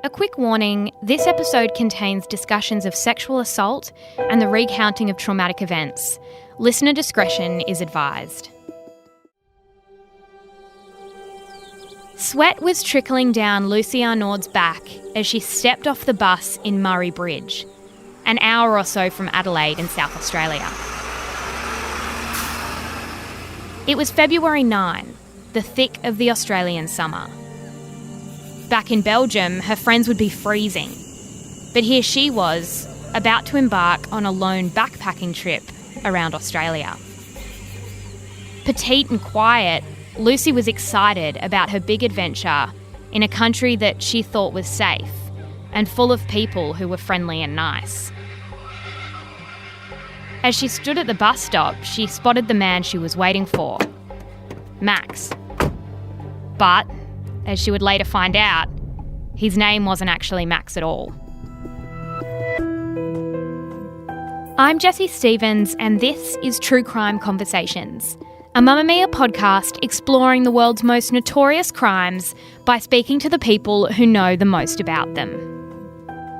A quick warning, this episode contains discussions of sexual assault and the recounting of traumatic events. Listener discretion is advised. Sweat was trickling down Lucy Arnaud's back as she stepped off the bus in Murray Bridge, an hour or so from Adelaide in South Australia. It was February 9, the thick of the Australian summer. Back in Belgium, her friends would be freezing. But here she was, about to embark on a lone backpacking trip around Australia. Petite and quiet, Lucy was excited about her big adventure in a country that she thought was safe and full of people who were friendly and nice. As she stood at the bus stop, she spotted the man she was waiting for, Max. But, as she would later find out, his name wasn't actually Max at all. I'm Jessie Stephens, and this is True Crime Conversations, a Mamma Mia podcast exploring the world's most notorious crimes by speaking to the people who know the most about them.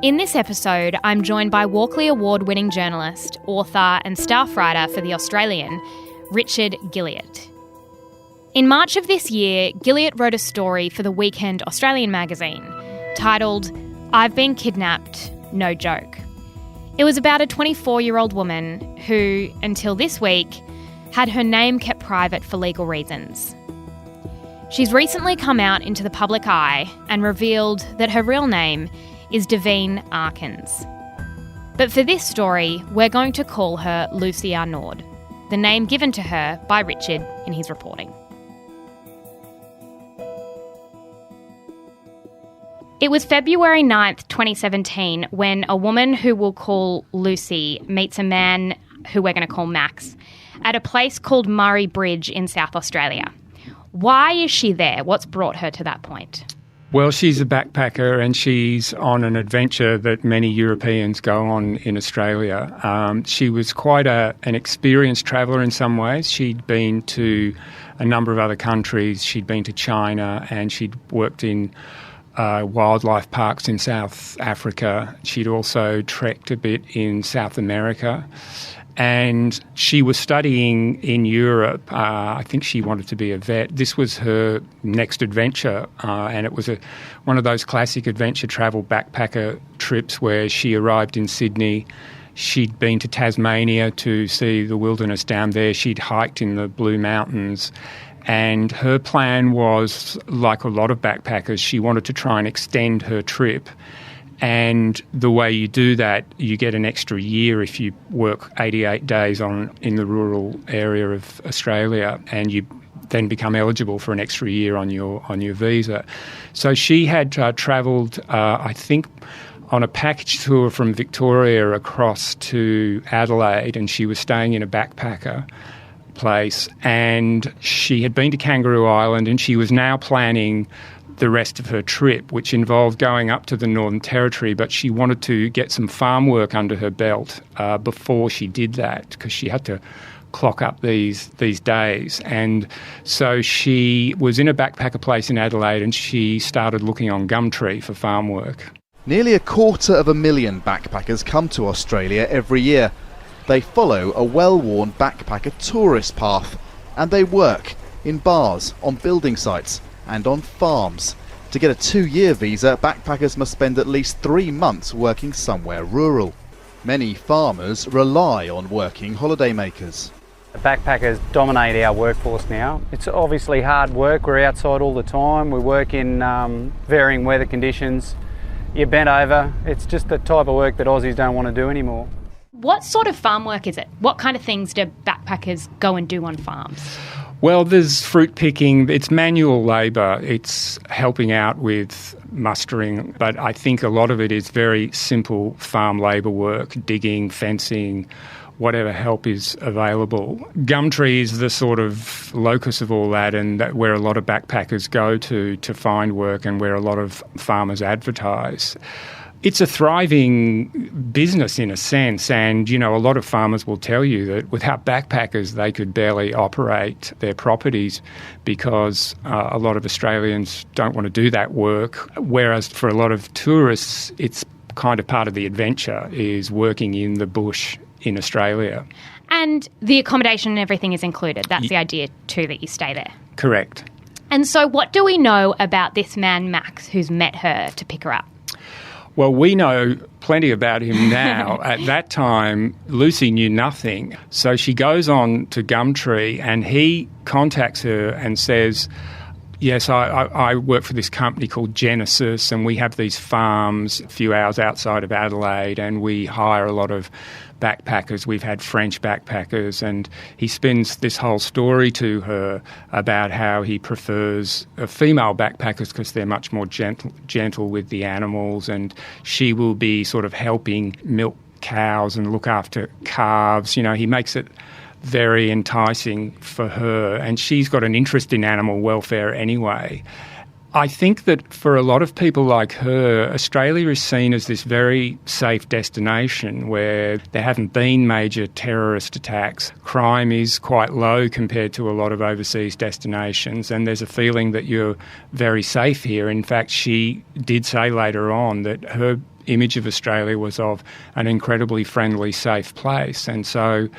In this episode, I'm joined by Walkley award-winning journalist, author and staff writer for The Australian, Richard Guilliatt. In March of this year, Guilliatt wrote a story for the Weekend Australian magazine titled, "I've Been Kidnapped, No Joke." It was about a 24-year-old woman who, until this week, had her name kept private for legal reasons. She's recently come out into the public eye and revealed that her real name is Davine Arckens. But for this story, we're going to call her Lucy Arnaud, the name given to her by Richard in his reporting. It was February 9th, 2017, when a woman who we'll call Lucy meets a man who we're going to call Max at a place called Murray Bridge in South Australia. Why is she there? What's brought her to that point? Well, she's a backpacker and she's on an adventure that many Europeans go on in Australia. She was quite an experienced traveller in some ways. She'd been to a number of other countries. She'd been to China and she'd worked in wildlife parks in South Africa. She'd also trekked a bit in South America. And she was studying in Europe. I think she wanted to be a vet. This was her next adventure, and it was one of those classic adventure travel backpacker trips where she arrived in Sydney. She'd been to Tasmania to see the wilderness down there. She'd hiked in the Blue Mountains. And her plan was, like a lot of backpackers, she wanted to try and extend her trip. And the way you do that, you get an extra year if you work 88 days in the rural area of Australia, and you then become eligible for an extra year on your visa. So she had travelled, I think, on a package tour from Victoria across to Adelaide, and she was staying in a backpacker place, and she had been to Kangaroo Island, and she was now planning the rest of her trip, which involved going up to the Northern Territory, but she wanted to get some farm work under her belt before she did that, because she had to clock up these days. And so she was in a backpacker place in Adelaide and she started looking on Gumtree for farm work. Nearly 250,000 backpackers come to Australia every year. They follow a well-worn backpacker tourist path, and they work in bars, on building sites and on farms. To get a 2-year visa, backpackers must spend at least 3 months working somewhere rural. Many farmers rely on working holidaymakers. The backpackers dominate our workforce now. It's obviously hard work. We're outside all the time. We work in varying weather conditions. You're bent over. It's just the type of work that Aussies don't want to do anymore. What sort of farm work is it? What kind of things do backpackers go and do on farms? Well, there's fruit picking. It's manual labour. It's helping out with mustering. But I think a lot of it is very simple farm labour work, digging, fencing, whatever help is available. Gumtree is the sort of locus of all that, and where a lot of backpackers go to find work and where a lot of farmers advertise. It's a thriving business in a sense, and, you know, a lot of farmers will tell you that without backpackers they could barely operate their properties because a lot of Australians don't want to do that work, whereas for a lot of tourists it's kind of part of the adventure is working in the bush in Australia. And the accommodation and everything is included. That's the idea too, that you stay there. Correct. And so what do we know about this man Max who's met her to pick her up? Well, we know plenty about him now. At that time, Lucy knew nothing. So she goes on to Gumtree and he contacts her and says, yes, I work for this company called Genesis and we have these farms a few hours outside of Adelaide and we hire a lot of backpackers. We've had French backpackers, and he spins this whole story to her about how he prefers female backpackers because they're much more gentle with the animals, and she will be sort of helping milk cows and look after calves. You know, he makes it very enticing for her, and she's got an interest in animal welfare anyway. I think that for a lot of people like her, Australia is seen as this very safe destination where there haven't been major terrorist attacks. Crime is quite low compared to a lot of overseas destinations, and there's a feeling that you're very safe here. In fact, she did say later on that her image of Australia was of an incredibly friendly, safe place. And so,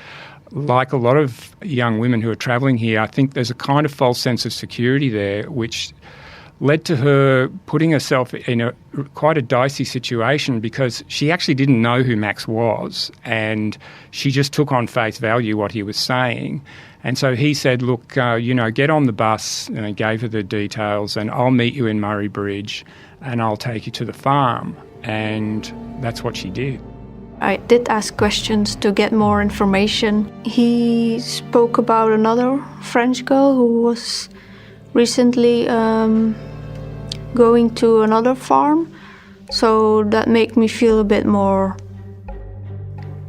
like a lot of young women who are travelling here, I think there's a kind of false sense of security there, which led to her putting herself in quite a dicey situation because she actually didn't know who Max was, and she just took on face value what he was saying. And so he said, look, get on the bus, and he gave her the details, and I'll meet you in Murray Bridge and I'll take you to the farm. And that's what she did. I did ask questions to get more information. He spoke about another French girl who was recently going to another farm, so that made me feel a bit more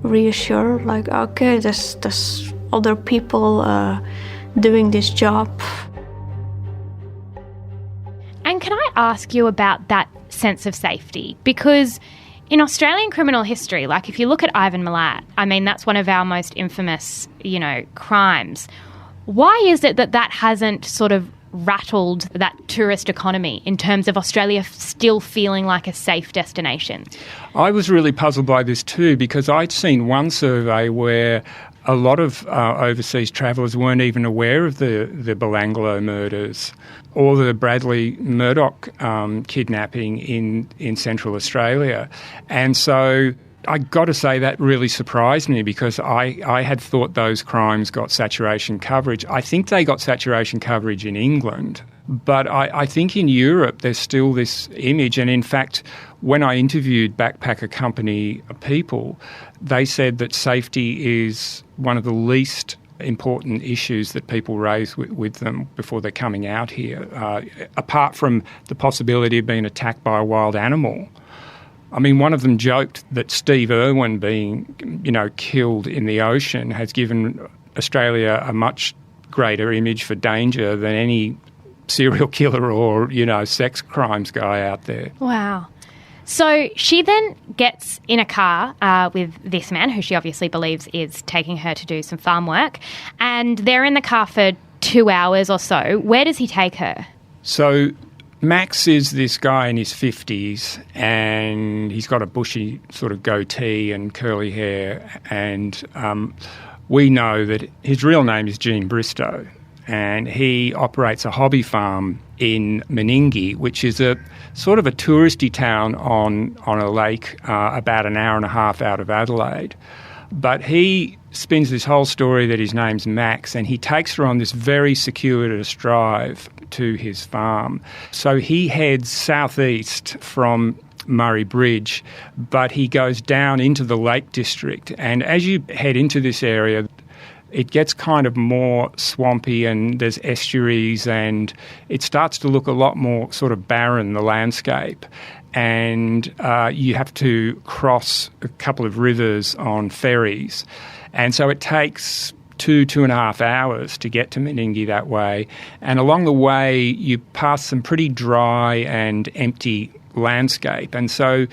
reassured, like, okay, there's other people doing this job. And can I ask you about that sense of safety? Because in Australian criminal history, like if you look at Ivan Milat, I mean, that's one of our most infamous, crimes. Why is it that hasn't sort of rattled that tourist economy in terms of Australia still feeling like a safe destination? I was really puzzled by this too, because I'd seen one survey where a lot of overseas travellers weren't even aware of the Belanglo murders or the Bradley Murdoch kidnapping in Central Australia. And so I got to say that really surprised me because I had thought those crimes got saturation coverage. I think they got saturation coverage in England, but I think in Europe there's still this image. And in fact, when I interviewed backpacker company people, they said that safety is one of the least important issues that people raise with them before they're coming out here, apart from the possibility of being attacked by a wild animal. I mean, one of them joked that Steve Irwin being, killed in the ocean has given Australia a much greater image for danger than any serial killer or, sex crimes guy out there. Wow. So she then gets in a car with this man, who she obviously believes is taking her to do some farm work, and they're in the car for 2 hours or so. Where does he take her? So Max is this guy in his 50s, and he's got a bushy sort of goatee and curly hair, and we know that his real name is Jean Bristow, and he operates a hobby farm in Meningie, which is a sort of a touristy town on a lake about an hour and a half out of Adelaide. But he spins this whole story that his name's Max, and he takes her on this very circuitous drive to his farm. So he heads southeast from Murray Bridge, but he goes down into the Lake District. And as you head into this area, it gets kind of more swampy, and there's estuaries, and it starts to look a lot more sort of barren, the landscape. And you have to cross a couple of rivers on ferries. And so it takes 2.5 hours to get to Meningie that way. And along the way, you pass some pretty dry and empty landscape. And so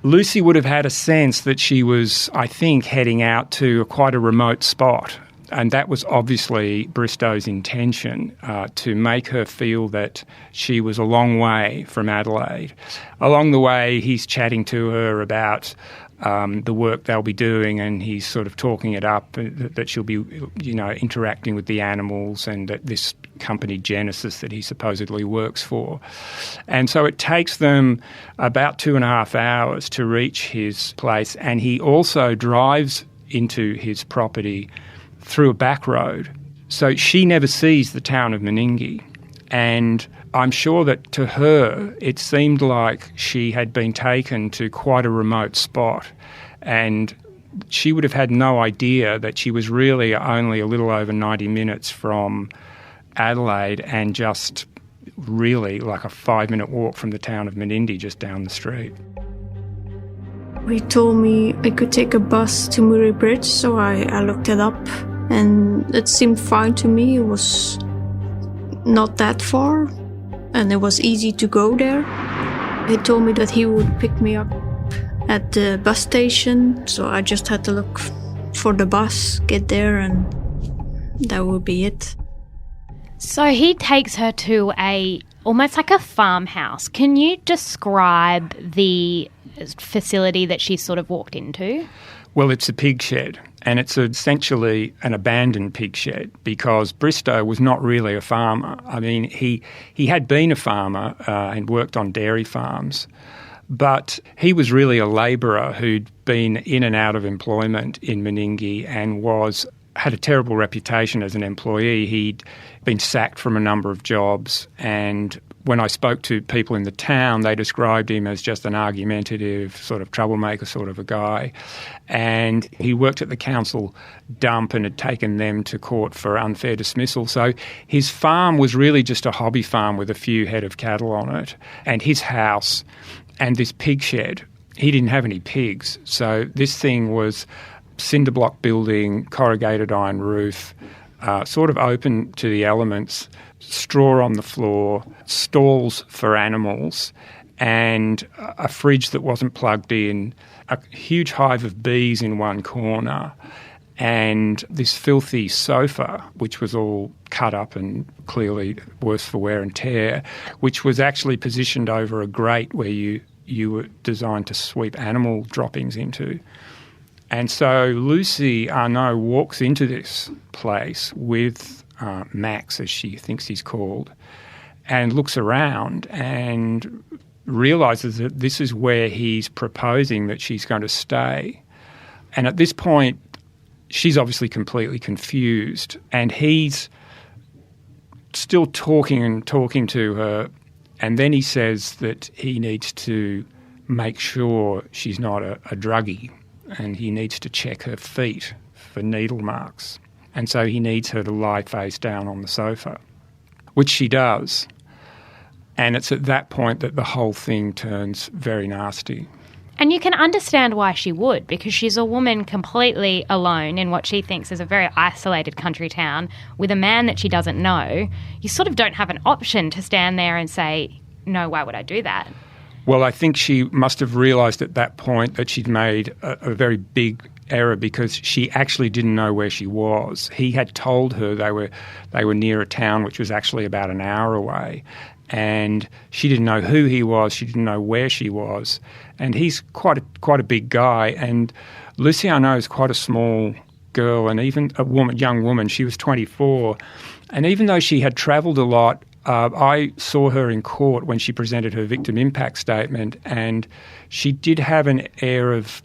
Lucy would have had a sense that she was, I think, heading out to quite a remote spot. And that was obviously Bristow's intention, to make her feel that she was a long way from Adelaide. Along the way, he's chatting to her about the work they'll be doing, and he's sort of talking it up, that she'll be, interacting with the animals, and that this company Genesis that he supposedly works for. And so it takes them about 2.5 hours to reach his place, and he also drives into his property through a back road. So she never sees the town of Meningie. And I'm sure that to her, it seemed like she had been taken to quite a remote spot. And she would have had no idea that she was really only a little over 90 minutes from Adelaide, and just really like a 5-minute walk from the town of Meningie, just down the street. He told me I could take a bus to Murray Bridge, so I looked it up. And it seemed fine to me. It was not that far, and it was easy to go there. He told me that he would pick me up at the bus station, so I just had to look for the bus, get there, and that would be it. So he takes her to almost like a farmhouse. Can you describe the facility that she sort of walked into? Well, it's a pig shed, and it's essentially an abandoned pig shed, because Bristow was not really a farmer. I mean, he had been a farmer and worked on dairy farms, but he was really a labourer who'd been in and out of employment in Meningie and had a terrible reputation as an employee. He'd been sacked from a number of jobs, and when I spoke to people in the town, they described him as just an argumentative, sort of troublemaker sort of a guy. And he worked at the council dump and had taken them to court for unfair dismissal. So his farm was really just a hobby farm with a few head of cattle on it. And his house and this pig shed, he didn't have any pigs. So this thing was cinder block building, corrugated iron roof, sort of open to the elements, straw on the floor, stalls for animals, and a fridge that wasn't plugged in, a huge hive of bees in one corner, and this filthy sofa, which was all cut up and clearly worse for wear and tear, which was actually positioned over a grate where you were designed to sweep animal droppings into. And so Lucy Arnaud walks into this place with Max, as she thinks he's called, and looks around and realises that this is where he's proposing that she's going to stay. And at this point, she's obviously completely confused, and he's still talking to her, and then he says that he needs to make sure she's not a druggie, and he needs to check her feet for needle marks. And so he needs her to lie face down on the sofa, which she does. And it's at that point that the whole thing turns very nasty. And you can understand why she would, because she's a woman completely alone in what she thinks is a very isolated country town with a man that she doesn't know. You sort of don't have an option to stand there and say, no, why would I do that? Well, I think she must have realised at that point that she'd made a very big error, because she actually didn't know where she was. He had told her they were near a town which was actually about an hour away, and she didn't know who he was. She didn't know where she was, and he's quite a big guy. And Lucy Arnaud is quite a small girl, and even young woman. She was 24, and even though she had travelled a lot. I saw her in court when she presented her victim impact statement, and she did have an air of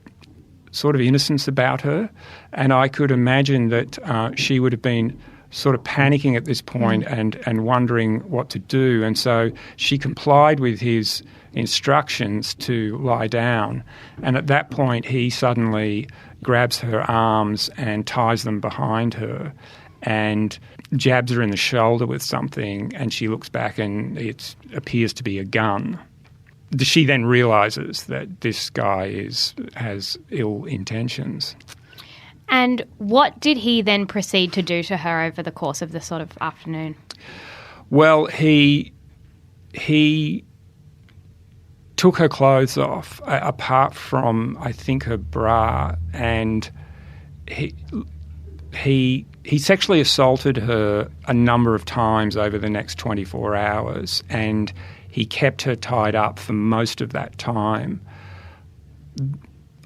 sort of innocence about her, and I could imagine that she would have been sort of panicking at this point and wondering what to do. And so she complied with his instructions to lie down, and at that point he suddenly grabs her arms and ties them behind her and jabs her in the shoulder with something, and she looks back and it appears to be a gun. She then realises that this guy has ill intentions. And what did he then proceed to do to her over the course of the sort of afternoon? Well, he took her clothes off, apart from, I think, her bra, and he sexually assaulted her a number of times over the next 24 hours, and he kept her tied up for most of that time.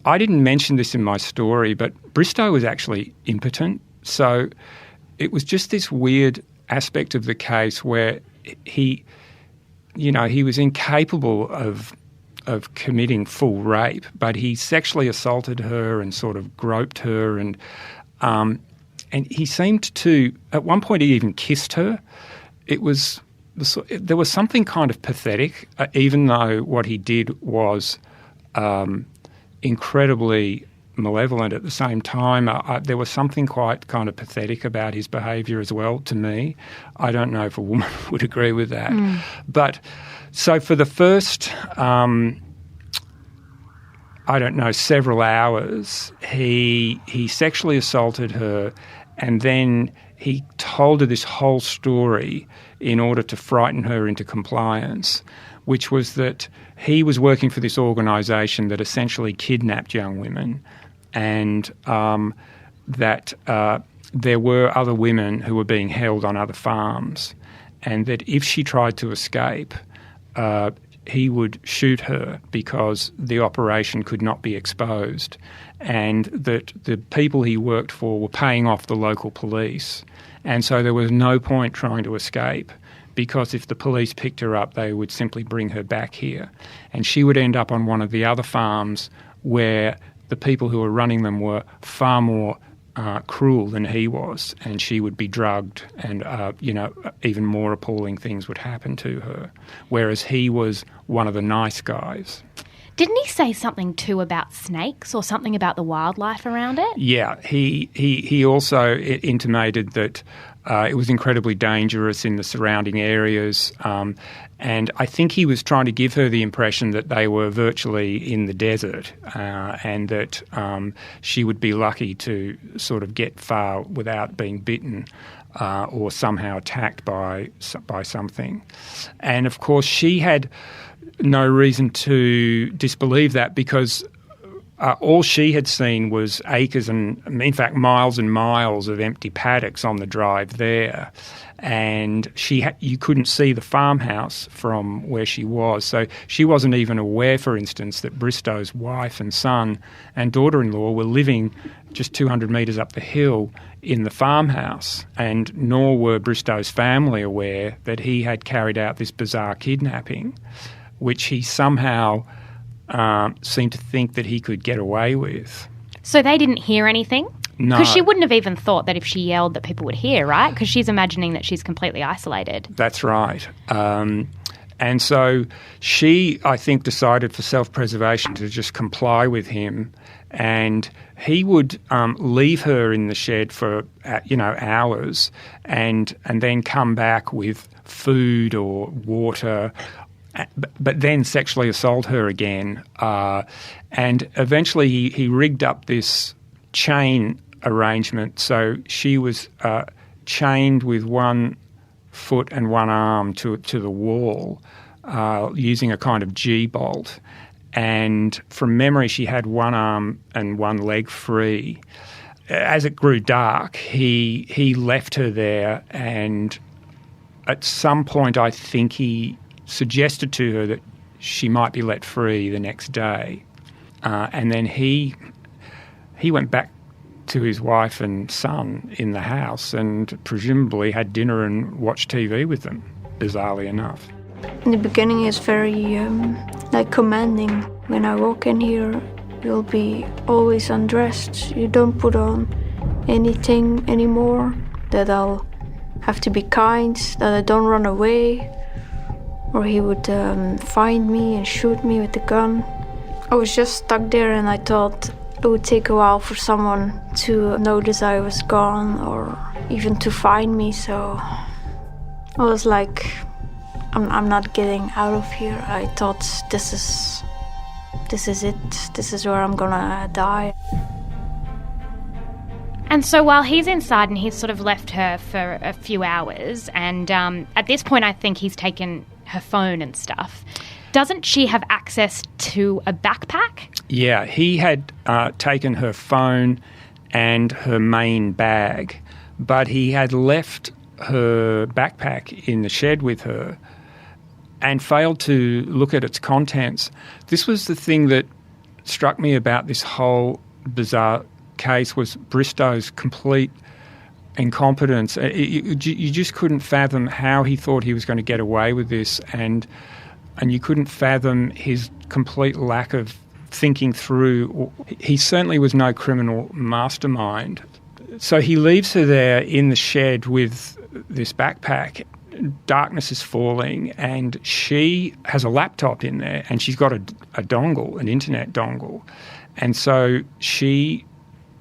I didn't mention this in my story, but Bristow was actually impotent. So it was just this weird aspect of the case where he was incapable of committing full rape, but he sexually assaulted her and sort of groped her, and he seemed to, at one point he even kissed her. There was something kind of pathetic, even though what he did was incredibly malevolent at the same time. There was something quite kind of pathetic about his behaviour as well, to me. I don't know if a woman would agree with that. But so for the first, several hours, he sexually assaulted her, and then he told her this whole story in order to frighten her into compliance, which was that he was working for this organisation that essentially kidnapped young women, and that there were other women who were being held on other farms, and that if she tried to escape, he would shoot her because the operation could not be exposed, and that the people he worked for were paying off the local police, and so there was no point trying to escape, because if the police picked her up, they would simply bring her back here. And she would end up on one of the other farms where the people who were running them were far more cruel than he was, and she would be drugged, and even more appalling things would happen to her, whereas he was one of the nice guys. Didn't he say something too about snakes or something about the wildlife around it? Yeah, he also intimated that it was incredibly dangerous in the surrounding areas, and I think he was trying to give her the impression that they were virtually in the desert, and that she would be lucky to sort of get far without being bitten or somehow attacked by something. And of course she had no reason to disbelieve that, because all she had seen was acres and, in fact, miles and miles of empty paddocks on the drive there, and you couldn't see the farmhouse from where she was. So she wasn't even aware, for instance, that Bristow's wife and son and daughter-in-law were living just 200 metres up the hill in the farmhouse, and nor were Bristow's family aware that he had carried out this bizarre kidnapping, which he somehow seemed to think that he could get away with. So they didn't hear anything? No. Because she wouldn't have even thought that if she yelled that people would hear, right? Because she's imagining that she's completely isolated. That's right. And so she, I think, decided for self-preservation to just comply with him, and he would leave her in the shed for hours, and then come back with food or water, but then sexually assault her again. And eventually he rigged up this chain arrangement, so she was chained with one foot and one arm to the wall using a kind of G-bolt. And from memory, she had one arm and one leg free. As it grew dark, he left her there, and at some point I think he suggested to her that she might be let free the next day. And then he went back to his wife and son in the house and presumably had dinner and watched TV with them, bizarrely enough. In the beginning it's very commanding. When I walk in here, you'll be always undressed. You don't put on anything anymore. That I'll have to be kind, that I don't run away. Or he would find me and shoot me with the gun. I was just stuck there, and I thought it would take a while for someone to notice I was gone or even to find me. So I was like, I'm not getting out of here. I thought this is it. This is where I'm gonna die. And so while he's inside and he's sort of left her for a few hours, and at this point I think he's taken her phone and stuff, doesn't she have access to a backpack? Yeah, he had taken her phone and her main bag, but he had left her backpack in the shed with her and failed to look at its contents. This was the thing that struck me about this whole bizarre case, was Bristow's complete incompetence. You just couldn't fathom how he thought he was going to get away with this, and you couldn't fathom his complete lack of thinking through. He certainly was no criminal mastermind. So he leaves her there in the shed with this backpack. Darkness is falling, and she has a laptop in there, and she's got a dongle, an internet dongle. And so she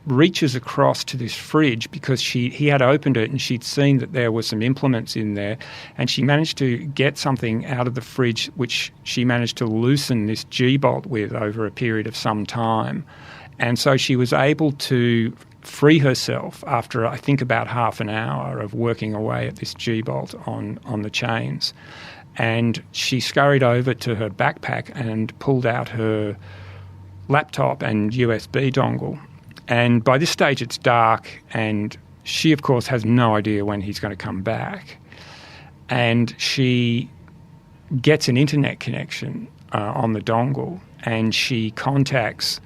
reaches across to this fridge because he had opened it and she'd seen that there were some implements in there, and she managed to get something out of the fridge which she managed to loosen this G-bolt with over a period of some time. And so she was able to free herself after, I think, about half an hour of working away at this G-bolt on the chains. And she scurried over to her backpack and pulled out her laptop and USB dongle. And by this stage it's dark, and she, of course, has no idea when he's going to come back. And she gets an internet connection on the dongle, and she contacts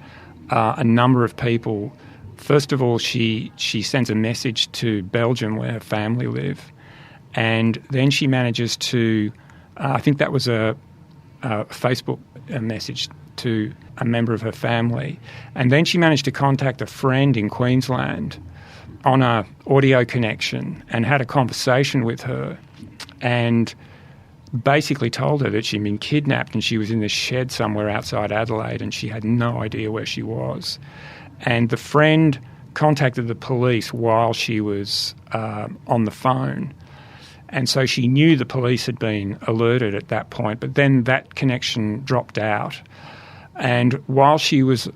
a number of people. First of all, she sends a message to Belgium, where her family live, and then she manages to, I think that was a Facebook message to a member of her family, and then she managed to contact a friend in Queensland on a audio connection and had a conversation with her, and basically told her that she'd been kidnapped and she was in this shed somewhere outside Adelaide and she had no idea where she was. And the friend contacted the police while she was on the phone. And so she knew the police had been alerted at that point, but then that connection dropped out. And while she was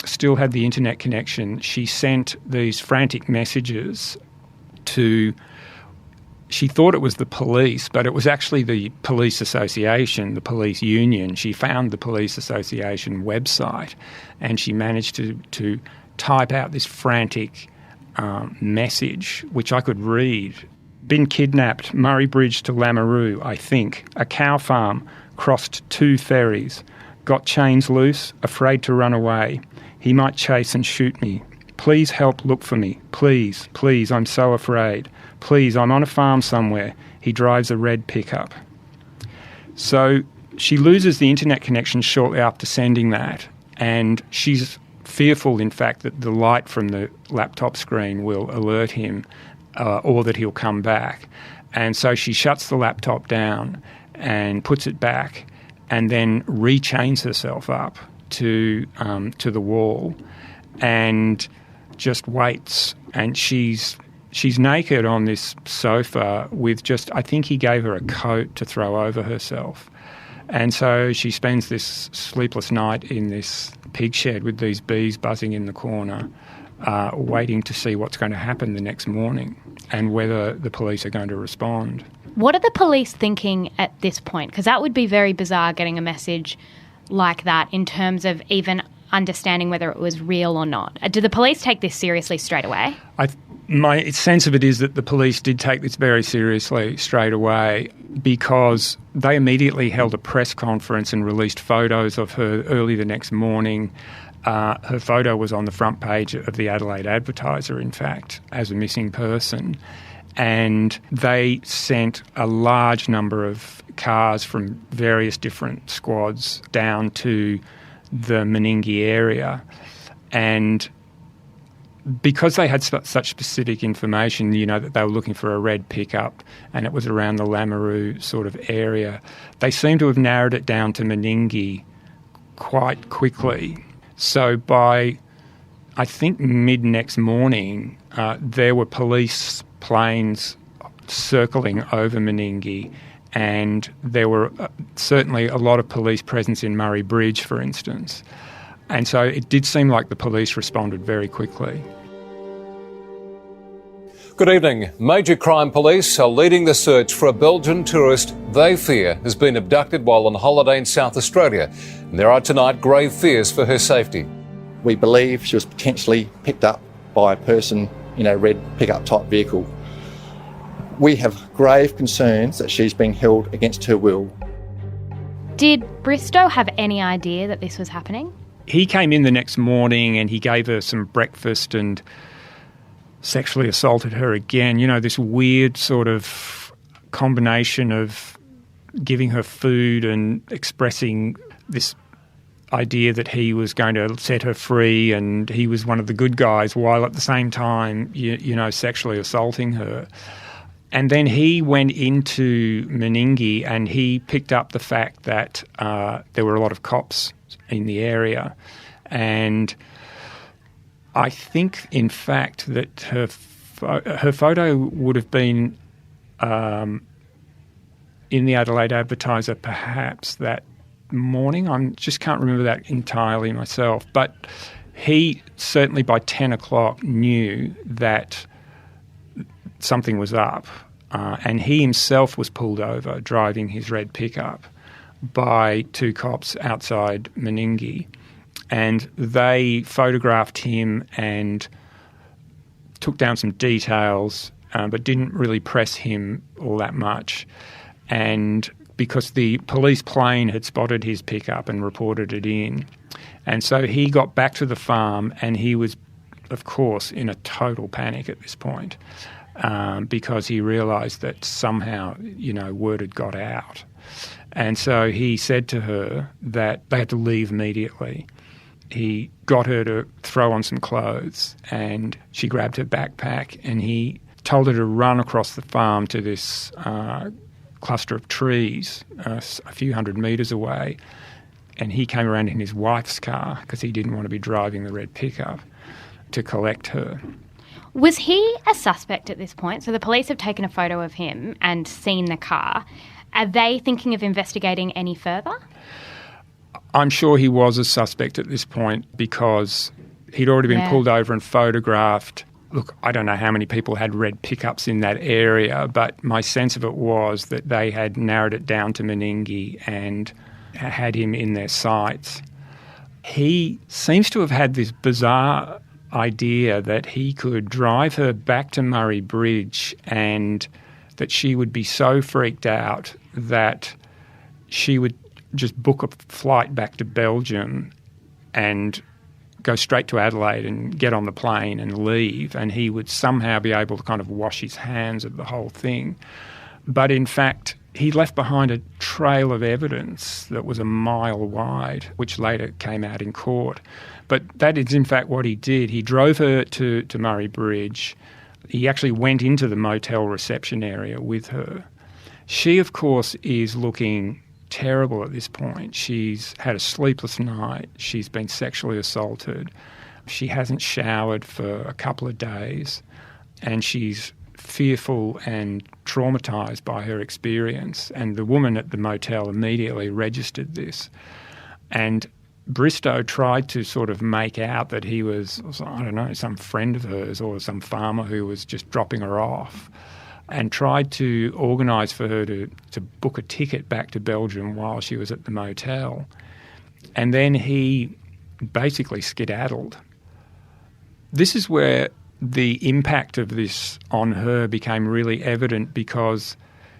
still had the internet connection, she sent these frantic messages to, she thought it was the police, but it was actually the police association, the police union. She found the police association website, and she managed to type out this frantic message, which I could read. Been kidnapped, Murray Bridge to Lameroo, I think. A cow farm, crossed 2 ferries. Got chains loose, afraid to run away. He might chase and shoot me. Please help look for me. Please, please, I'm so afraid. Please, I'm on a farm somewhere. He drives a red pickup. So she loses the internet connection shortly after sending that, and she's fearful, in fact, that the light from the laptop screen will alert him or that he'll come back. And so she shuts the laptop down and puts it back, and then rechains herself up to the wall and just waits. And she's naked on this sofa with just, I think he gave her a coat to throw over herself. And so she spends this sleepless night in this pig shed with these bees buzzing in the corner, waiting to see what's going to happen the next morning and whether the police are going to respond. What are the police thinking at this point? Because that would be very bizarre, getting a message like that, in terms of even understanding whether it was real or not. Do the police take this seriously straight away? My sense of it is that the police did take this very seriously straight away, because they immediately held a press conference and released photos of her early the next morning. Her photo was on the front page of the Adelaide Advertiser, in fact, as a missing person. And they sent a large number of cars from various different squads down to the Meningie area. And because they had such specific information, you know, that they were looking for a red pickup and it was around the Lameroo sort of area, they seem to have narrowed it down to Meningie quite quickly. So by, I think, mid-next morning, there were police planes circling over Meningie, and there were certainly a lot of police presence in Murray Bridge, for instance. And so it did seem like the police responded very quickly. Good evening. Major crime police are leading the search for a Belgian tourist they fear has been abducted while on holiday in South Australia. And there are tonight grave fears for her safety. We believe she was potentially picked up by a person in a red pickup type vehicle. We have grave concerns that she's being held against her will. Did Bristow have any idea that this was happening? He came in the next morning and he gave her some breakfast and sexually assaulted her again. You know, this weird sort of combination of giving her food and expressing this idea that he was going to set her free and he was one of the good guys, while at the same time, you know, sexually assaulting her. And then he went into Meningie and he picked up the fact that there were a lot of cops in the area. And I think, in fact, that her photo would have been in the Adelaide Advertiser perhaps that morning. I just can't remember that entirely myself. But he certainly by 10 o'clock knew that something was up, and he himself was pulled over driving his red pickup by two cops outside Meningie, and they photographed him and took down some details, but didn't really press him all that much. And because the police plane had spotted his pickup and reported it in, and so he got back to the farm and he was, of course, in a total panic at this point. Because he realised that somehow, you know, word had got out. And so he said to her that they had to leave immediately. He got her to throw on some clothes and she grabbed her backpack and he told her to run across the farm to this cluster of trees a few hundred metres away. And he came around in his wife's car because he didn't want to be driving the red pickup to collect her. Was he a suspect at this point? So the police have taken a photo of him and seen the car. Are they thinking of investigating any further? I'm sure he was a suspect at this point because he'd already been pulled over and photographed. Look, I don't know how many people had red pickups in that area, but my sense of it was that they had narrowed it down to Meningie and had him in their sights. He seems to have had this bizarre idea that he could drive her back to Murray Bridge and that she would be so freaked out that she would just book a flight back to Belgium and go straight to Adelaide and get on the plane and leave, and he would somehow be able to kind of wash his hands of the whole thing. But in fact, he left behind a trail of evidence that was a mile wide, which later came out in court. But that is in fact what he did. He drove her to Murray Bridge. He actually went into the motel reception area with her. She, of course, is looking terrible at this point. She's had a sleepless night. She's been sexually assaulted. She hasn't showered for a couple of days, and she's fearful and traumatised by her experience. And the woman at the motel immediately registered this. And Bristow tried to sort of make out that he was, I don't know, some friend of hers or some farmer who was just dropping her off, and tried to organise for her to book a ticket back to Belgium while she was at the motel. And then he basically skedaddled. This is where the impact of this on her became really evident, because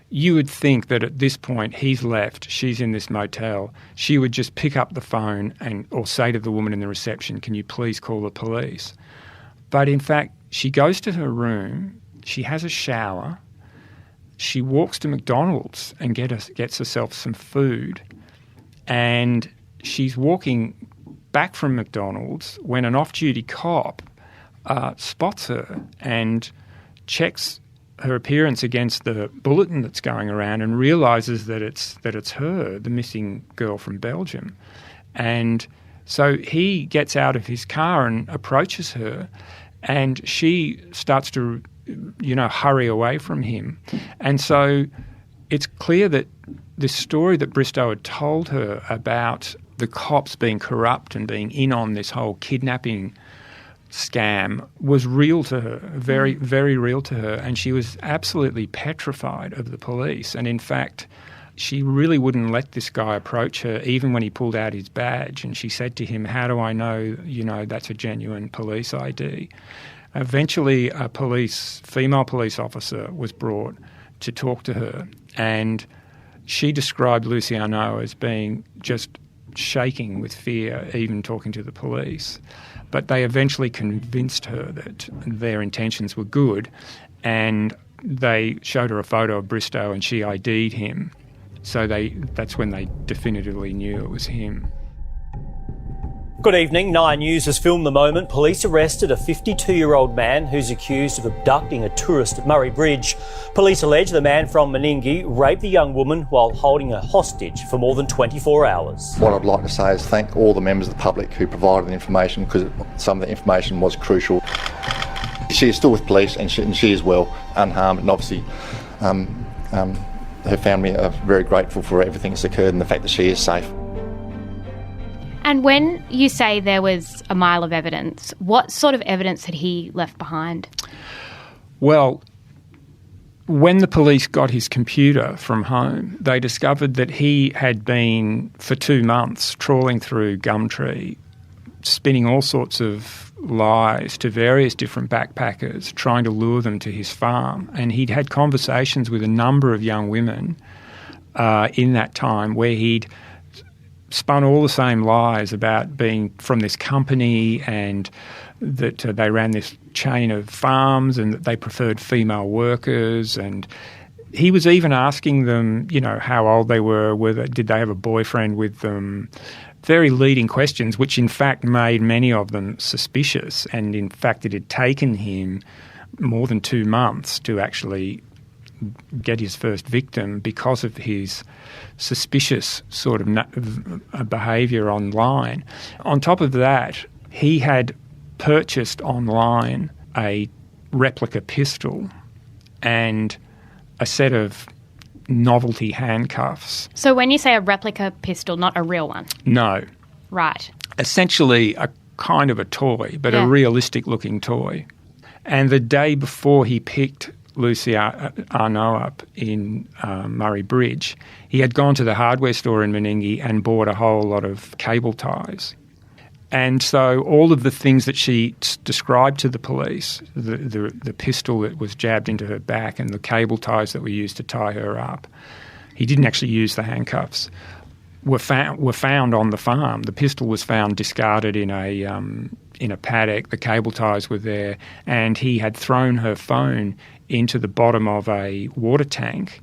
you would think that at this point he's left, she's in this motel, she would just pick up the phone or say to the woman in the reception, "Can you please call the police?" But in fact, she goes to her room, she has a shower, she walks to McDonald's and gets herself some food, and she's walking back from McDonald's when an off-duty cop spots her and checks her appearance against the bulletin that's going around and realises that it's her, the missing girl from Belgium. And so he gets out of his car and approaches her, and she starts to, hurry away from him. And so it's clear that this story that Bristow had told her about the cops being corrupt and being in on this whole kidnapping scam was real to her, very, very real to her, and she was absolutely petrified of the police. And in fact, she really wouldn't let this guy approach her, even when he pulled out his badge. And she said to him, "How do I know, that's a genuine police ID?" Eventually, a female police officer was brought to talk to her, and she described Lucy Arnault as being just shaking with fear, even talking to the police. But they eventually convinced her that their intentions were good, and they showed her a photo of Bristow and she ID'd him. So that's when they definitively knew it was him. Good evening. 9 News has filmed the moment police arrested a 52-year-old man who's accused of abducting a tourist at Murray Bridge. Police allege the man from Meningie raped the young woman while holding her hostage for more than 24 hours. What I'd like to say is thank all the members of the public who provided the information, because some of the information was crucial. She is still with police and she is well, unharmed, and obviously her family are very grateful for everything that's occurred and the fact that she is safe. And when you say there was a mile of evidence, what sort of evidence had he left behind? Well, when the police got his computer from home, they discovered that he had been for 2 months trawling through Gumtree, spinning all sorts of lies to various different backpackers, trying to lure them to his farm. And he'd had conversations with a number of young women in that time where he'd spun all the same lies about being from this company and that they ran this chain of farms and that they preferred female workers. And he was even asking them, how old they were, did they have a boyfriend with them. Very leading questions, which in fact made many of them suspicious. And in fact, it had taken him more than 2 months to actually get his first victim because of his suspicious sort of behaviour online. On top of that, he had purchased online a replica pistol and a set of novelty handcuffs. So when you say a replica pistol, not a real one? No. Right. Essentially a kind of a toy, but a realistic-looking toy. And the day before he picked Lucy Arnault up in Murray Bridge, he had gone to the hardware store in Meningie and bought a whole lot of cable ties. And so all of the things that she described to the police, the pistol that was jabbed into her back and the cable ties that were used to tie her up, he didn't actually use the handcuffs, were found on the farm. The pistol was found discarded in a paddock. The cable ties were there, and he had thrown her phone into the bottom of a water tank.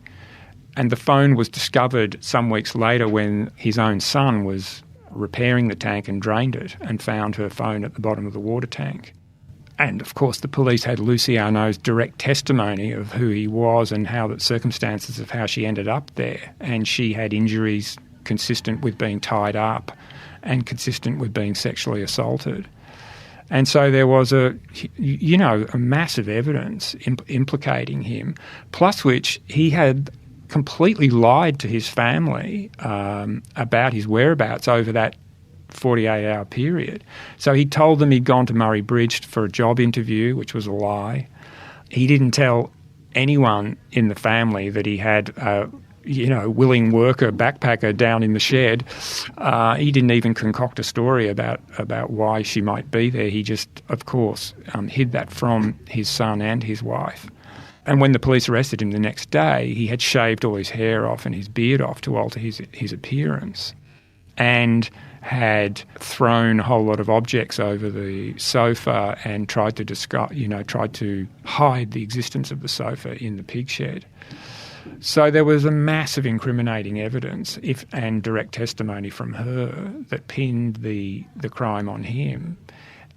And the phone was discovered some weeks later when his own son was repairing the tank and drained it and found her phone at the bottom of the water tank. And of course the police had Lucy Arnault's direct testimony of who he was and how the circumstances of how she ended up there. And she had injuries consistent with being tied up and consistent with being sexually assaulted. And so there was a massive evidence implicating him, plus which he had completely lied to his family about his whereabouts over that 48-hour period. So he told them he'd gone to Murray Bridge for a job interview, which was a lie. He didn't tell anyone in the family that he had willing worker, backpacker down in the shed. He didn't even concoct a story about why she might be there. He just, of course, hid that from his son and his wife. And when the police arrested him the next day, he had shaved all his hair off and his beard off to alter his appearance, and had thrown a whole lot of objects over the sofa and tried to hide the existence of the sofa in the pig shed. So there was a massive incriminating evidence and direct testimony from her that pinned the crime on him.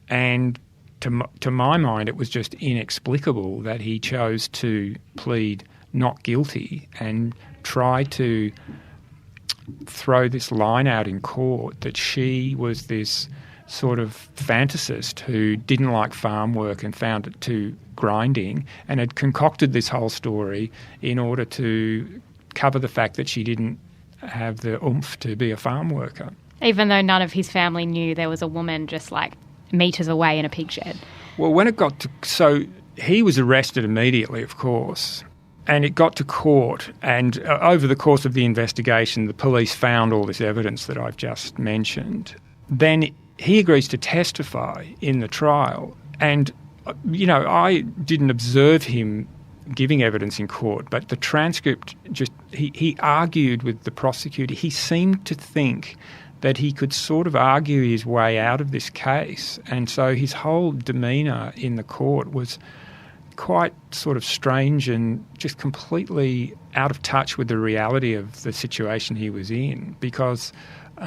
And to my mind, it was just inexplicable that he chose to plead not guilty and try to throw this line out in court that she was this sort of fantasist who didn't like farm work and found it too grinding, and had concocted this whole story in order to cover the fact that she didn't have the oomph to be a farm worker. Even though none of his family knew there was a woman just metres away in a pig shed. Well, when it got to... So he was arrested immediately, of course, and it got to court. And over the course of the investigation, the police found all this evidence that I've just mentioned. Then he agrees to testify in the trial. And, you know, I didn't observe him giving evidence in court, but the transcript he argued with the prosecutor. He seemed to think that he could sort of argue his way out of this case. And so his whole demeanour in the court was quite sort of strange and just completely out of touch with the reality of the situation he was in, because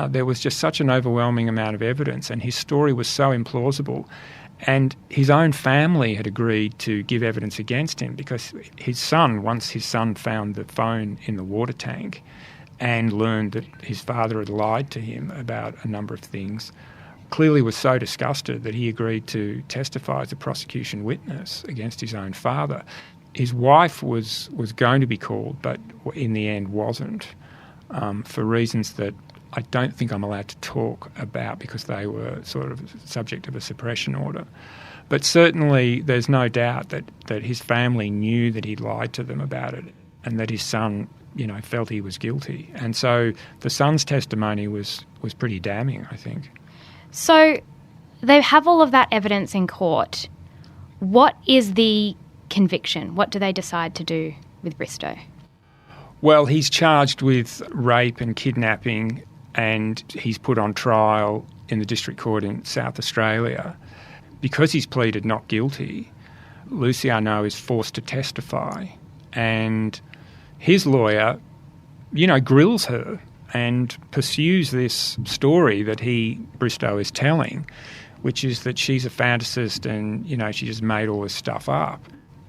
there was just such an overwhelming amount of evidence and his story was so implausible. And his own family had agreed to give evidence against him because once his son found the phone in the water tank and learned that his father had lied to him about a number of things, clearly was so disgusted that he agreed to testify as a prosecution witness against his own father. His wife was going to be called, but in the end wasn't, for reasons that I don't think I'm allowed to talk about because they were sort of subject of a suppression order. But certainly there's no doubt that his family knew that he'd lied to them about it and that his son, you know, felt he was guilty. And so the son's testimony was pretty damning, I think. So they have all of that evidence in court. What is the conviction? What do they decide to do with Bristow? Well, he's charged with rape and kidnapping, and he's put on trial in the District Court in South Australia. Because he's pleaded not guilty, Luciano is forced to testify, and his lawyer, you know, grills her and pursues this story that Bristow is telling, which is that she's a fantasist and, you know, she just made all this stuff up.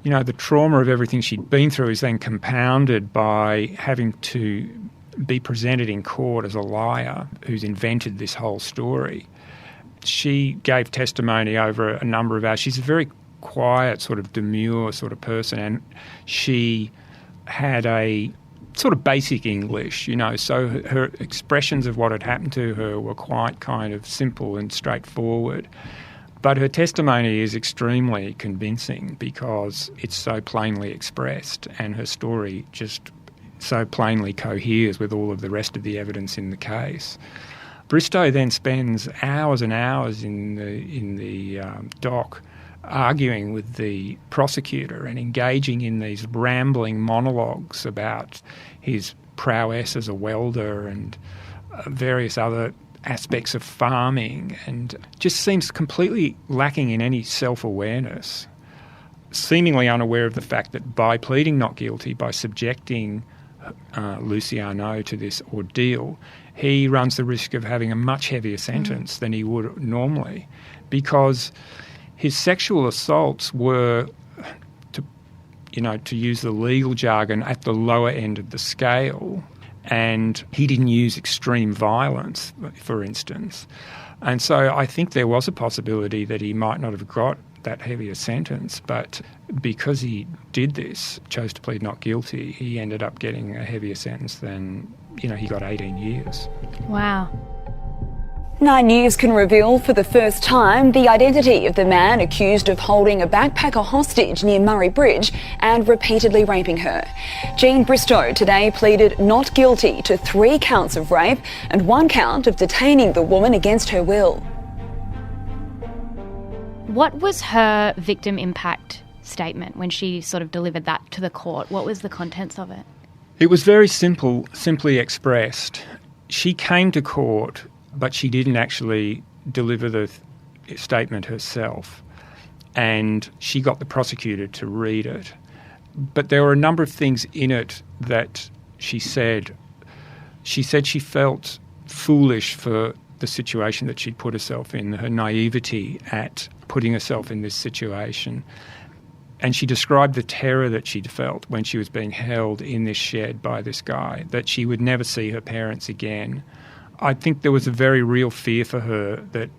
You know, the trauma of everything she'd been through is then compounded by having to be presented in court as a liar who's invented this whole story. She gave testimony over a number of hours. She's a very quiet, sort of demure sort of person, and she had a sort of basic English, you know, so her expressions of what had happened to her were quite kind of simple and straightforward. But her testimony is extremely convincing because it's so plainly expressed and her story just so plainly coheres with all of the rest of the evidence in the case. Bristow then spends hours and hours in the dock arguing with the prosecutor and engaging in these rambling monologues about his prowess as a welder and various other aspects of farming, and just seems completely lacking in any self-awareness, seemingly unaware of the fact that by pleading not guilty, by subjecting Luciano to this ordeal, he runs the risk of having a much heavier sentence than he would normally, because his sexual assaults were, to use the legal jargon, at the lower end of the scale, and he didn't use extreme violence, for instance. And so I think there was a possibility that he might not have got that heavier sentence, but because he did this, chose to plead not guilty, he ended up getting a heavier sentence than, he got 18 years. Wow. 9 News can reveal for the first time the identity of the man accused of holding a backpacker hostage near Murray Bridge and repeatedly raping her. Jean Bristow today pleaded not guilty to 3 counts of rape and 1 count of detaining the woman against her will. What was her victim impact statement when she sort of delivered that to the court? What was the contents of it? It was very simply expressed. She came to court, but she didn't actually deliver the statement herself, and she got the prosecutor to read it. But there were a number of things in it that she said. She said she felt foolish for the situation that she'd put herself in, her naivety at putting herself in this situation. And she described the terror that she'd felt when she was being held in this shed by this guy, that she would never see her parents again. I think there was a very real fear for her that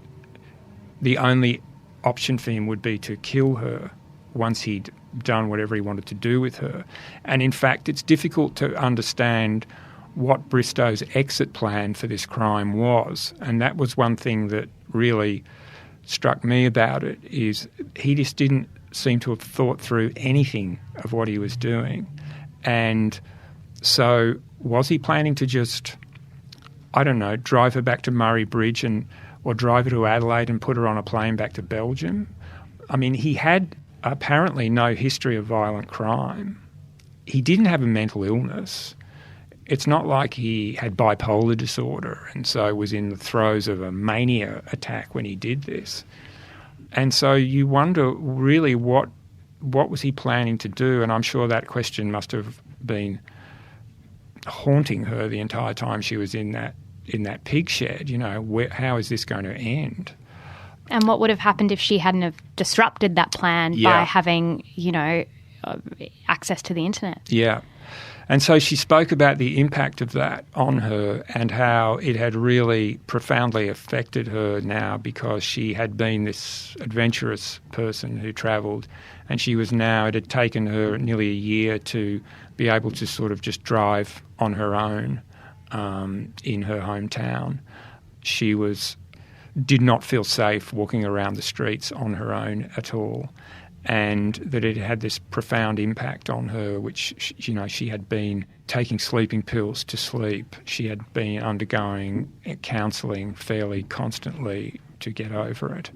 the only option for him would be to kill her once he'd done whatever he wanted to do with her. And in fact, it's difficult to understand what Bristow's exit plan for this crime was. And that was one thing that really struck me about it is he just didn't seem to have thought through anything of what he was doing. And so was he planning to just, I don't know, drive her back to Murray Bridge or drive her to Adelaide and put her on a plane back to Belgium? I mean, he had apparently no history of violent crime. He didn't have a mental illness. It's not like he had bipolar disorder and so was in the throes of a mania attack when he did this. And so you wonder really what was he planning to do? And I'm sure that question must have been haunting her the entire time she was in that pig shed. You know, how is this going to end? And what would have happened if she hadn't have disrupted that plan by having, access to the internet? Yeah. And so she spoke about the impact of that on her and how it had really profoundly affected her now because she had been this adventurous person who travelled, and it had taken her nearly a year to be able to sort of just drive on her own in her hometown. She did not feel safe walking around the streets on her own at all, and that it had this profound impact on her, which, she had been taking sleeping pills to sleep. She had been undergoing counselling fairly constantly to get over it.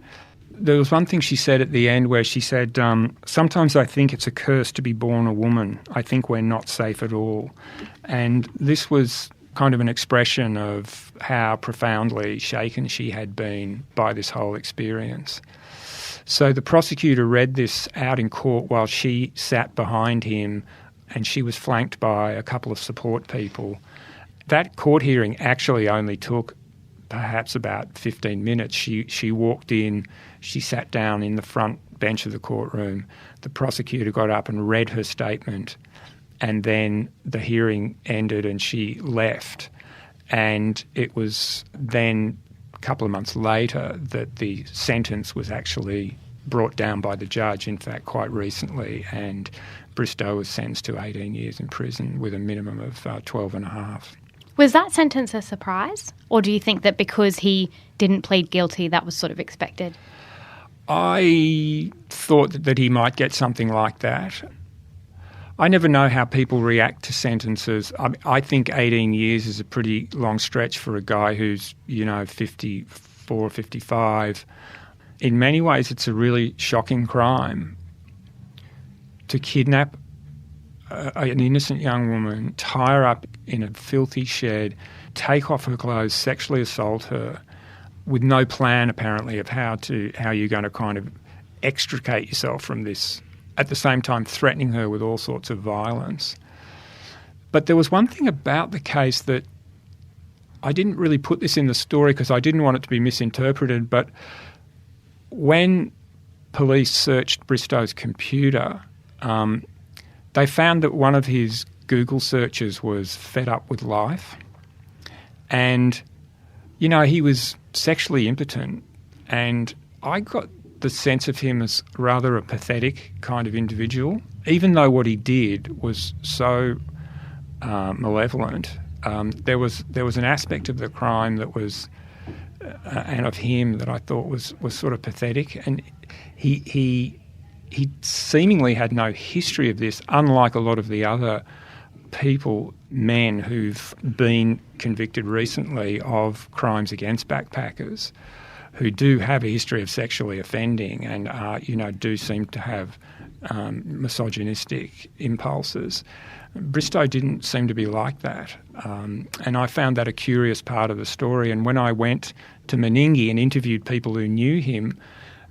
There was one thing she said at the end where she said, sometimes I think it's a curse to be born a woman. I think we're not safe at all. And this was kind of an expression of how profoundly shaken she had been by this whole experience. So the prosecutor read this out in court while she sat behind him, and she was flanked by a couple of support people. That court hearing actually only took perhaps about 15 minutes. She walked in, she sat down in the front bench of the courtroom. The prosecutor got up and read her statement, and then the hearing ended and she left. And it was then a couple of months later that the sentence was actually brought down by the judge, in fact, quite recently, and Bristow was sentenced to 18 years in prison with a minimum of 12 and a half. Was that sentence a surprise? Or do you think that because he didn't plead guilty, that was sort of expected? I thought that he might get something like that. I never know how people react to sentences. I think 18 years is a pretty long stretch for a guy who's, 54, 55. In many ways, it's a really shocking crime to kidnap an innocent young woman, tie her up in a filthy shed, take off her clothes, sexually assault her, with no plan apparently of how you're going to kind of extricate yourself from this, at the same time threatening her with all sorts of violence. But there was one thing about the case that I didn't really put this in the story because I didn't want it to be misinterpreted, but when police searched Bristow's computer, they found that one of his Google searches was fed up with life. And, he was sexually impotent. And I got the sense of him as rather a pathetic kind of individual, even though what he did was so malevolent. There was an aspect of the crime that was, and of him that I thought was sort of pathetic. And he seemingly had no history of this, unlike a lot of the other men who've been convicted recently of crimes against backpackers, who do have a history of sexually offending and do seem to have misogynistic impulses. Bristow didn't seem to be like that, and I found that a curious part of the story. And when I went to Meningie and interviewed people who knew him,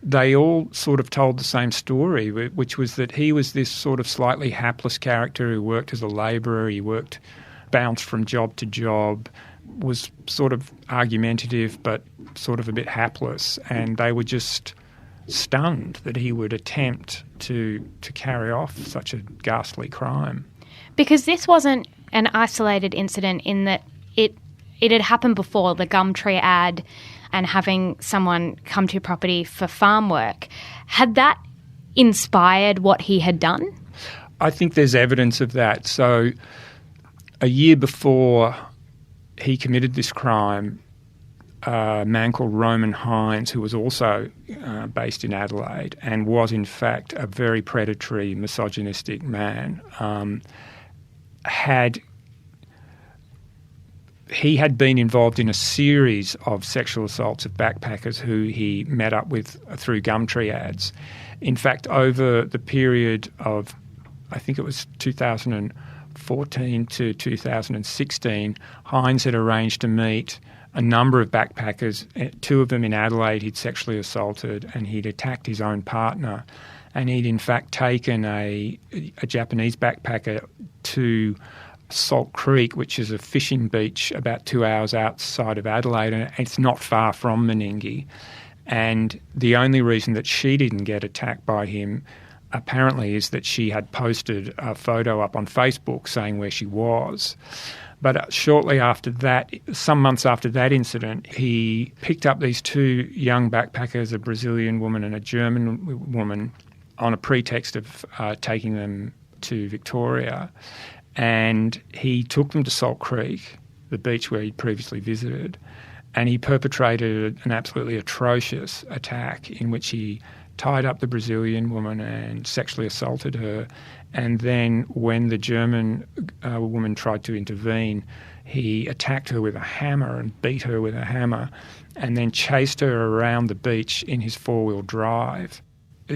they all sort of told the same story, which was that he was this sort of slightly hapless character who worked as a labourer. He bounced from job to job, was sort of argumentative but sort of a bit hapless, and they were just stunned that he would attempt to carry off such a ghastly crime. Because this wasn't an isolated incident in that it had happened before, the Gumtree ad and having someone come to your property for farm work. Had that inspired what he had done? I think there's evidence of that. So a year before he committed this crime, a man called Roman Hines, who was also based in Adelaide and was in fact a very predatory, misogynistic man, he had been involved in a series of sexual assaults of backpackers who he met up with through Gumtree ads. In fact, over the period of, I think it was 2014 to 2016, Hines had arranged to meet a number of backpackers, 2 of them in Adelaide he'd sexually assaulted, and he'd attacked his own partner. And he'd in fact taken a Japanese backpacker to Salt Creek, which is a fishing beach about 2 hours outside of Adelaide, and it's not far from Meningie. And the only reason that she didn't get attacked by him apparently is that she had posted a photo up on Facebook saying where she was. But shortly after that, some months after that incident, he picked up these 2 young backpackers, a Brazilian woman and a German woman, on a pretext of taking them to Victoria. And he took them to Salt Creek, the beach where he'd previously visited, and he perpetrated an absolutely atrocious attack in which he tied up the Brazilian woman and sexually assaulted her. And then when the German woman tried to intervene, he attacked her with a hammer and beat her with a hammer and then chased her around the beach in his 4-wheel drive.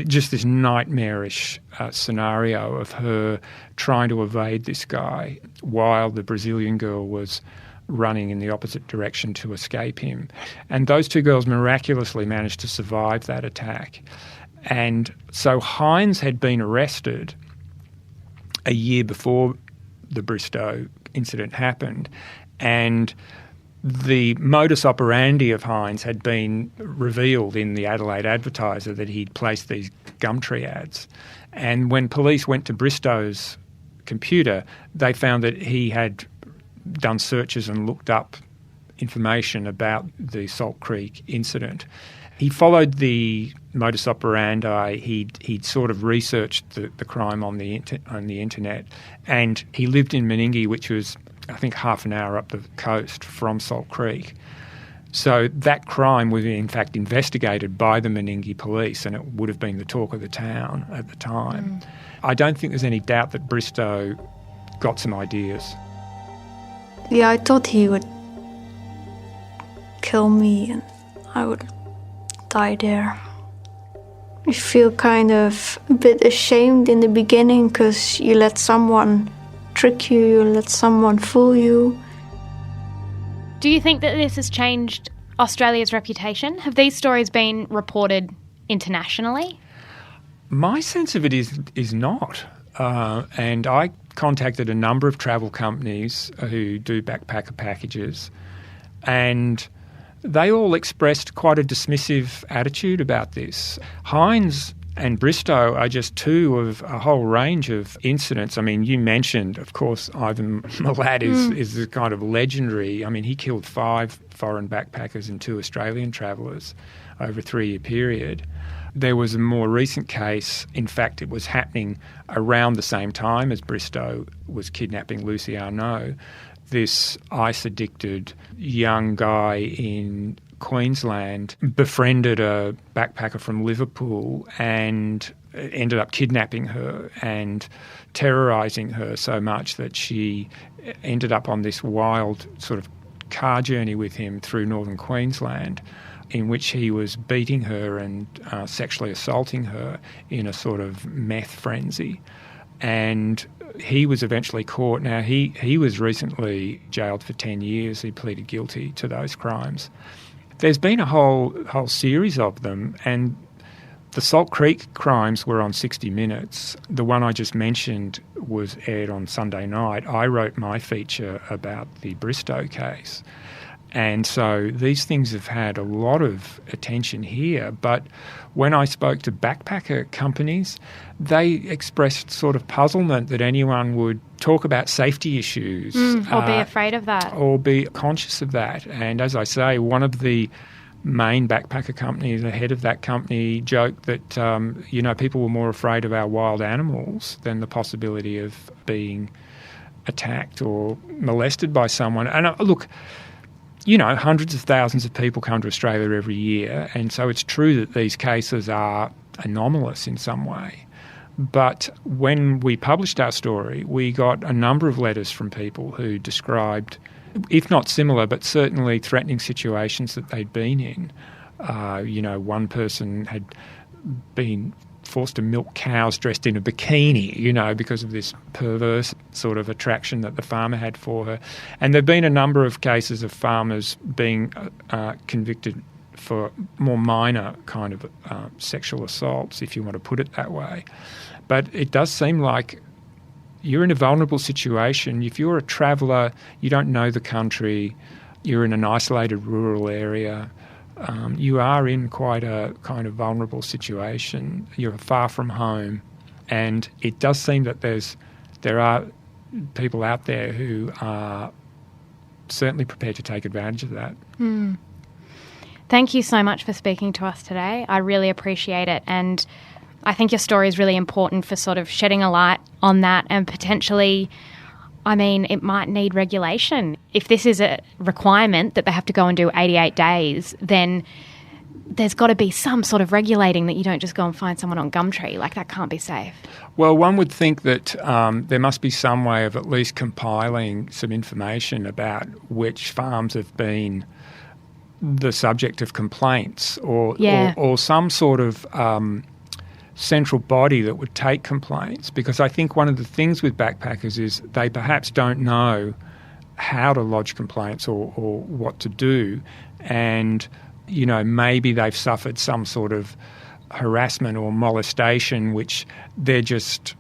Just this nightmarish scenario of her trying to evade this guy while the Brazilian girl was running in the opposite direction to escape him. And those 2 girls miraculously managed to survive that attack. And so Hines had been arrested a year before the Bristow incident happened, and the modus operandi of Hines had been revealed in the Adelaide Advertiser, that he'd placed these Gumtree ads. And when police went to Bristow's computer, they found that he had done searches and looked up information about the Salt Creek incident. He followed the modus operandi. He'd sort of researched the crime on the internet, and he lived in Meningie, which was, I think, half an hour up the coast from Salt Creek. So that crime was in fact investigated by the Meningie police, and it would have been the talk of the town at the time. I don't think there's any doubt that Bristow got some ideas. Yeah, I thought he would kill me and I would die there. You feel kind of a bit ashamed in the beginning because you let someone trick you, you let someone fool you. Do you think that this has changed Australia's reputation? Have these stories been reported internationally? My sense of it is not. And I contacted a number of travel companies who do backpacker packages, and they all expressed quite a dismissive attitude about this. Hines and Bristow are just 2 of a whole range of incidents. I mean, you mentioned, of course, Ivan Milat is the kind of legendary. I mean, he killed 5 foreign backpackers and 2 Australian travellers over a 3-year period. There was a more recent case. In fact, it was happening around the same time as Bristow was kidnapping Lucy Arnaud. This ice-addicted young guy in Queensland befriended a backpacker from Liverpool and ended up kidnapping her and terrorising her so much that she ended up on this wild sort of car journey with him through northern Queensland, in which he was beating her and sexually assaulting her in a sort of meth frenzy. And he was eventually caught. Now, he was recently jailed for 10 years. He pleaded guilty to those crimes. There's been a whole series of them, and the Salt Creek crimes were on 60 Minutes. The one I just mentioned was aired on Sunday night. I wrote my feature about the Bristow case. And so these things have had a lot of attention here. But when I spoke to backpacker companies, they expressed sort of puzzlement that anyone would talk about safety issues. Or be afraid of that. Or be conscious of that. And as I say, one of the main backpacker companies, the head of that company, joked that, people were more afraid of our wild animals than the possibility of being attacked or molested by someone. And look, hundreds of thousands of people come to Australia every year, and so it's true that these cases are anomalous in some way. But when we published our story, we got a number of letters from people who described, if not similar, but certainly threatening situations that they'd been in. One person had been forced to milk cows dressed in a bikini, because of this perverse sort of attraction that the farmer had for her. And there have been a number of cases of farmers being convicted for more minor kind of sexual assaults, if you want to put it that way. But it does seem like you're in a vulnerable situation. If you're a traveller, you don't know the country, you're in an isolated rural area, you are in quite a kind of vulnerable situation. You're far from home, and it does seem that there are people out there who are certainly prepared to take advantage of that. Thank you so much for speaking to us today. I really appreciate it, and I think your story is really important for sort of shedding a light on that, and potentially, it might need regulation. If this is a requirement that they have to go and do 88 days, then there's got to be some sort of regulating that you don't just go and find someone on Gumtree. That can't be safe. Well, one would think that there must be some way of at least compiling some information about which farms have been the subject of complaints or some sort of central body that would take complaints, because I think one of the things with backpackers is they perhaps don't know how to lodge complaints or what to do, and maybe they've suffered some sort of harassment or molestation which they just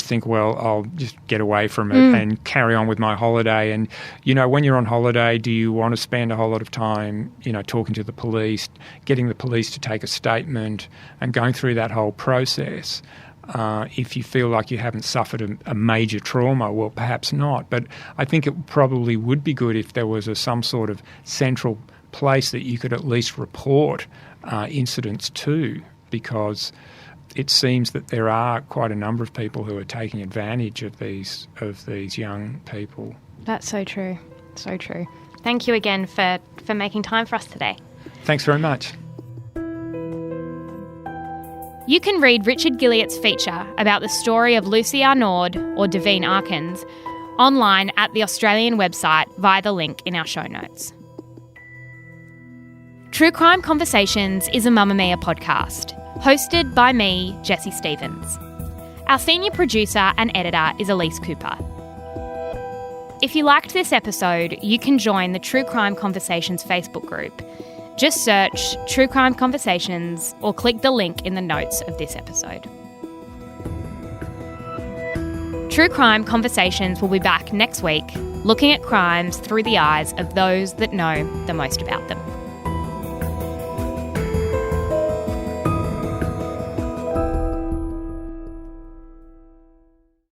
think, well, I'll just get away from it and carry on with my holiday. And, when you're on holiday, do you want to spend a whole lot of time, talking to the police, getting the police to take a statement and going through that whole process? If you feel like you haven't suffered a major trauma, well, perhaps not. But I think it probably would be good if there was some sort of central place that you could at least report incidents to, because it seems that there are quite a number of people who are taking advantage of these young people. That's so true. So true. Thank you again for making time for us today. Thanks very much. You can read Richard Guilliatt's feature about the story of Lucy Arnaud, or Davine Arckens, online at the Australian website via the link in our show notes. True Crime Conversations is a Mamamia podcast, hosted by me, Jessie Stephens. Our senior producer and editor is Elise Cooper. If you liked this episode, you can join the True Crime Conversations Facebook group. Just search True Crime Conversations or click the link in the notes of this episode. True Crime Conversations will be back next week, looking at crimes through the eyes of those that know the most about them.